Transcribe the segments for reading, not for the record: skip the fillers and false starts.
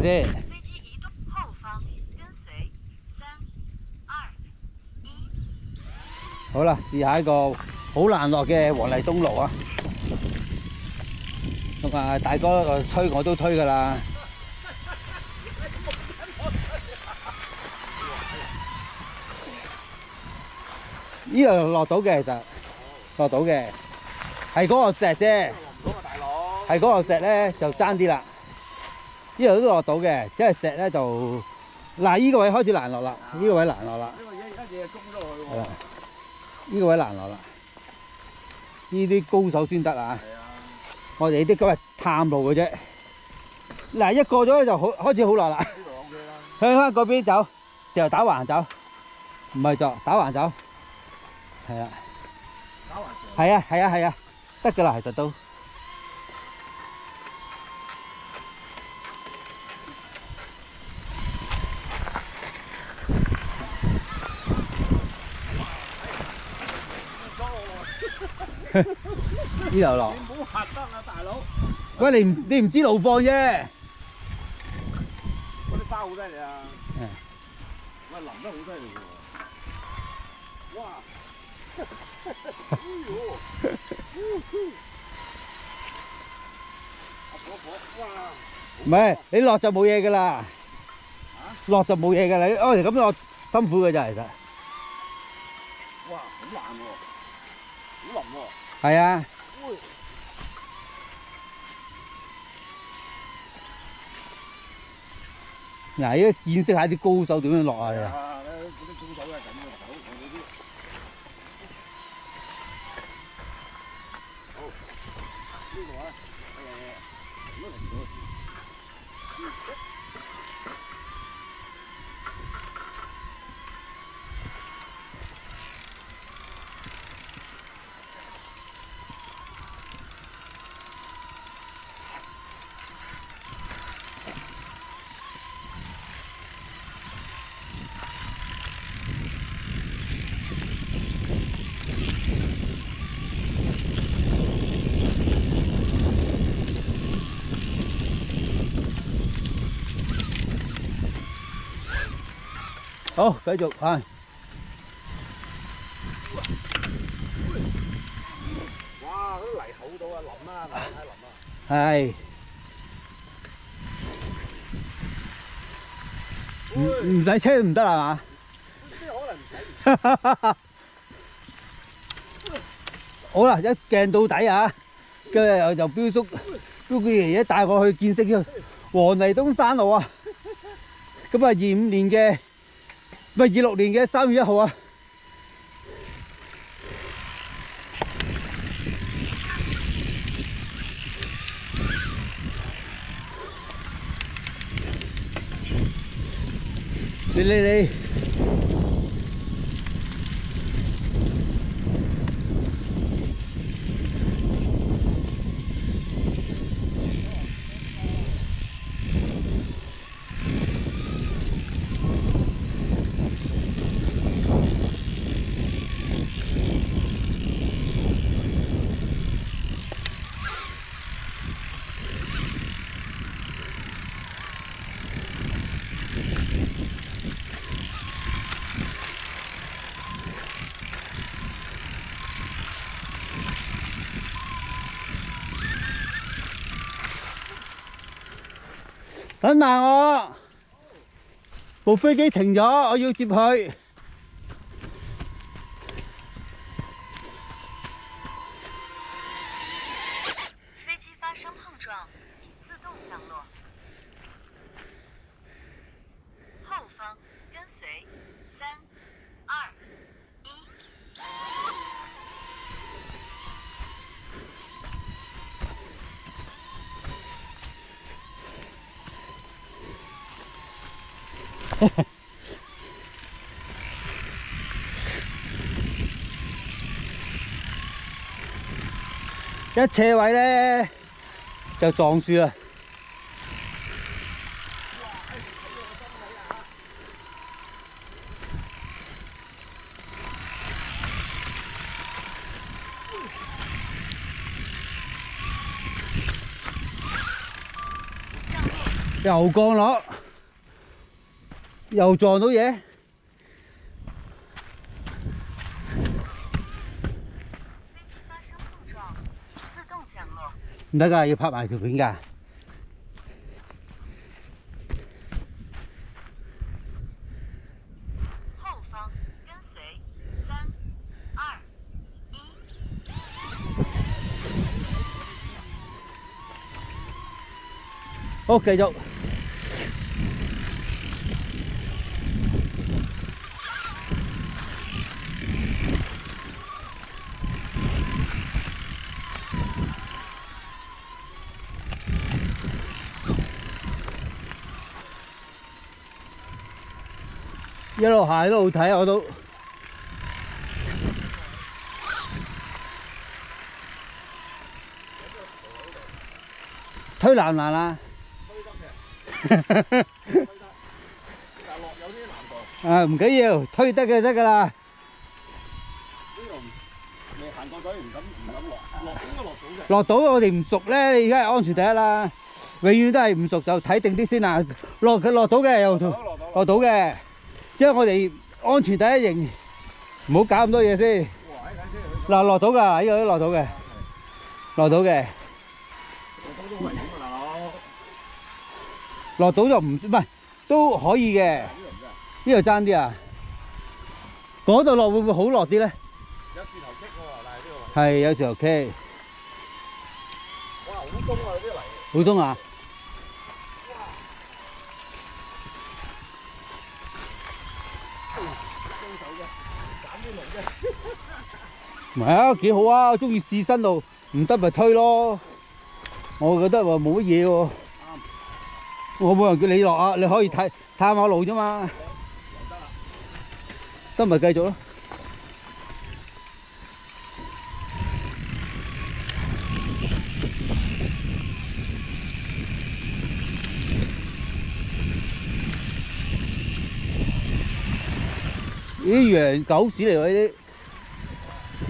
咪先？飛機移動後方跟隨3、2、1。好啦，試下一個好難落嘅黃泥東路啊！咁啊，大哥推我都推㗎啦。呢度落到嘅，其實落到嘅，係嗰個石啫。落唔到啊，大佬。係嗰個石咧就爭啲啦。呢度都落到嘅，即係石咧就嗱，呢個位開始難落啦，呢個位難落啦。呢個嘢一嘢攻咗落去係啦喎。呢個位難落啦，呢啲高手先得啊！係啊。我哋啲今日探路嘅啫。嗱，一過咗就好開始好落啦。呢度 OK 啦。向翻嗰邊走，就打橫走，唔係就打橫走。係啊，打橫上。係啊，係啊，係啊，得㗎啦，其實都。呢度落。你唔好嚇得啊，大佬！喂，你唔知路況啫。嗰啲沙好犀利啊！嗯。喂，淋得好犀利喎！哇！哎呦！阿婆婆，哇！唔係，你落就冇嘢㗎啦。落就冇嘢㗎啦，你哦咁落辛苦㗎咋其實。哇！好難喎，好淋喎。係啊。喂！嗱，依家見識下啲高手點樣落啊！係啊，嗰啲高手係咁嘅，大佬，我哋啲。好，呢個啊，如果嚟到。好，繼續啊！哇！嗰啲泥厚到啊，淋啊，泥太淋啊！係。唔使車唔得係嘛？咩可能唔使？好啦，一鏡到底啊！跟住就標叔爺爺帶我去見識呢個黃泥東山路啊！咁啊，25年嘅唔係26年嘅3月1號啊！你。等埋我，部飛機停咗，我要接佢。飛機發生碰撞，已自動降落。後方跟隨3、2、一斜位咧就撞樹啦。又降落，又撞到嘢。飞机发生碰撞，自动降落。唔得㗎，要拍埋條片㗎。后方跟随3、2、1。好，繼續。一路行一路睇我都。推難唔難啊？推得嘅，推得，但係落有啲難度。啊，唔緊要，推得嘅得㗎啦。呢度未行過水，唔敢落，應該落到嘅。落到我哋唔熟咧，你而家係安全第一啦。永遠都係唔熟就睇定啲先啦。落到嘅又落到嘅，即係我哋安全第一型，唔好搞咁多嘢先。嗱，落到㗎，呢個都落到嘅，落到嘅。都危險㗎大佬。落到就唔係都可以嘅。呢度爭啲啊！嗰度落會唔會好落啲咧？有樹頭棘喎，但係呢個位。係有時候 K， 哇，好鬆啊！啲泥。好鬆啊！唔係啊，幾好啊！中意試新路，唔得咪推咯。我覺得話冇乜嘢喎。我冇人叫你落啊，你可以探下路啫嘛。得咪繼續咯。啲羊狗屎嚟喎呢啲。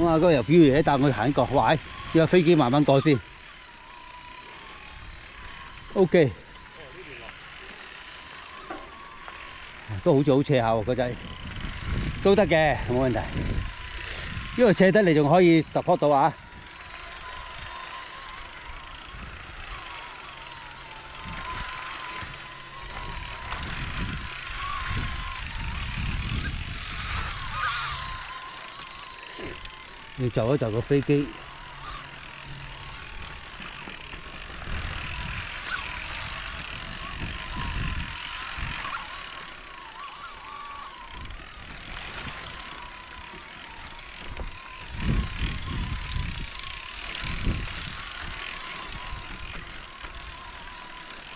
咁啊，嗰個由表爺帶我行過，哇！呢架飛機慢慢過先。OK。都好似好斜下喎，嗰仔都得嘅，冇問題。呢個斜得嚟仲可以support到啊！要就一就個飛機。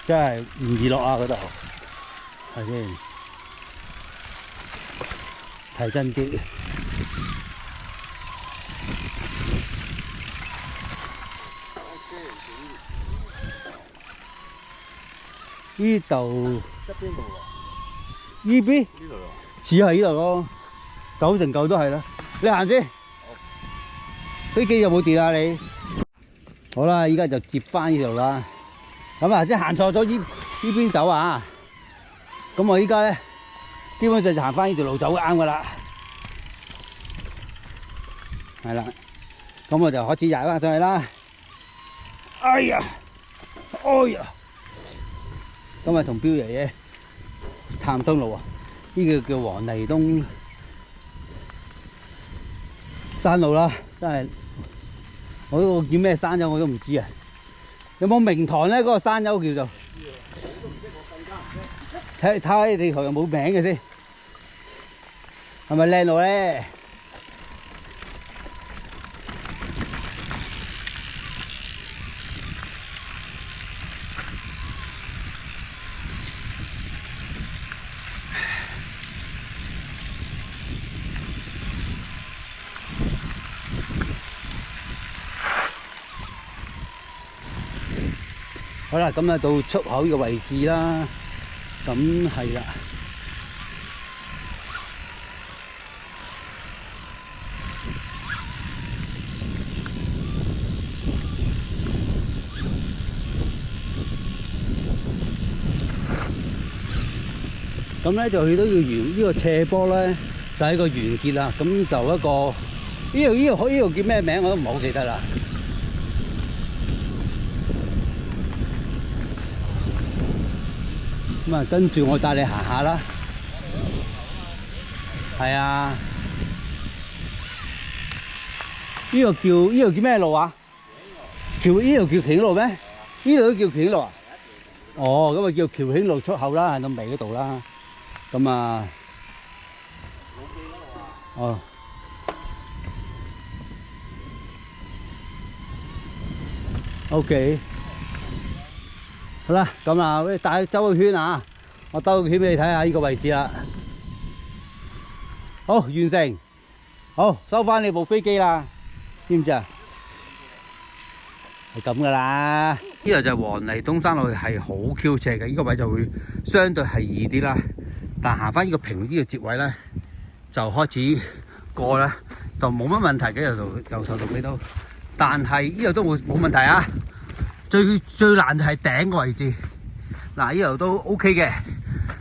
真係唔易落啊！嗰度係先睇真啲。呢度側邊度喎。呢邊呢度喎。似係呢度咯，9成9都係啦。你行先。飛機有冇電啊你？好啦，依家就接翻呢度啦。咁啊，即係行錯咗呢邊走啊！咁我依家咧，基本上就行翻呢條路走啱噶啦。係啦，咁我就開始踩翻上去啦。哎呀，哎呀！今日同彪爺爺探東路啊！呢個叫黃泥東山路啦，真係我都叫咩山丘我都唔知啊！有冇名堂咧？嗰個山丘叫做？睇下地圖有冇名嘅先，係咪靚路咧？好啦，咁啊到出口呢個位置啦，咁係啦。咁咧就去到呢個斜坡咧，就係個完結啦。咁就一個呢度叫咩名我都唔係好記得啦。咁啊，跟住我帶你行下啦。係啊，呢度叫咩路啊？呢度叫橋興路咩？呢度都叫橋興路啊？哦，咁啊叫橋興路出口啦，喺到尾嗰度啦。咁啊，哦。OK， 好啦，咁啊，我帶兜個圈啊，我兜個圈俾你睇下呢個位置啦。好，完成，好，收翻你部飛機啦，知唔知啊？係咁噶啦。呢度就黃泥東山路係好 Q 斜嘅，呢個位就會相對係易啲啦。但行翻呢個平呢個接位咧，就開始過啦，就冇乜問題嘅，由頭到尾都。但係呢度都冇問題啊！最難就係頂個位置。嗱，呢度都 OK 嘅。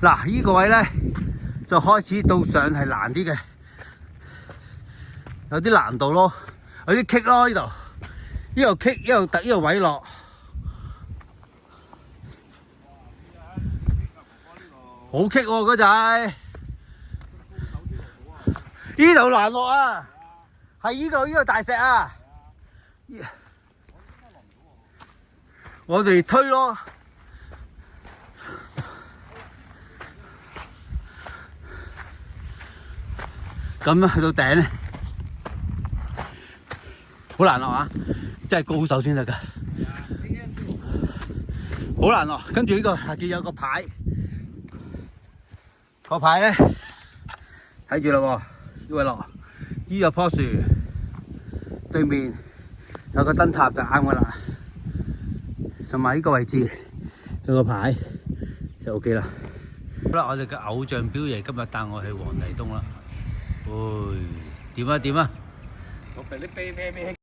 嗱，呢個位咧就開始到上係難啲嘅，有啲難度咯，有啲棘咯呢度。呢度棘，呢度突呢個位落。好棘喎嗰仔，呢度難落啊！係呢個大石啊！我哋推咯，咁樣去到頂咧，好難落啊！真係高手先得㗎，好難落。跟住呢個下邊有個牌，個牌咧睇住啦喎，呢位落呢個棵樹對面有個燈塔就啱㗎啦。同埋呢個位置有個牌就 OK 啦。好啦，我哋嘅偶像表爺今日帶我去黃泥東啦。點啊點啊！我俾你啤啤啤。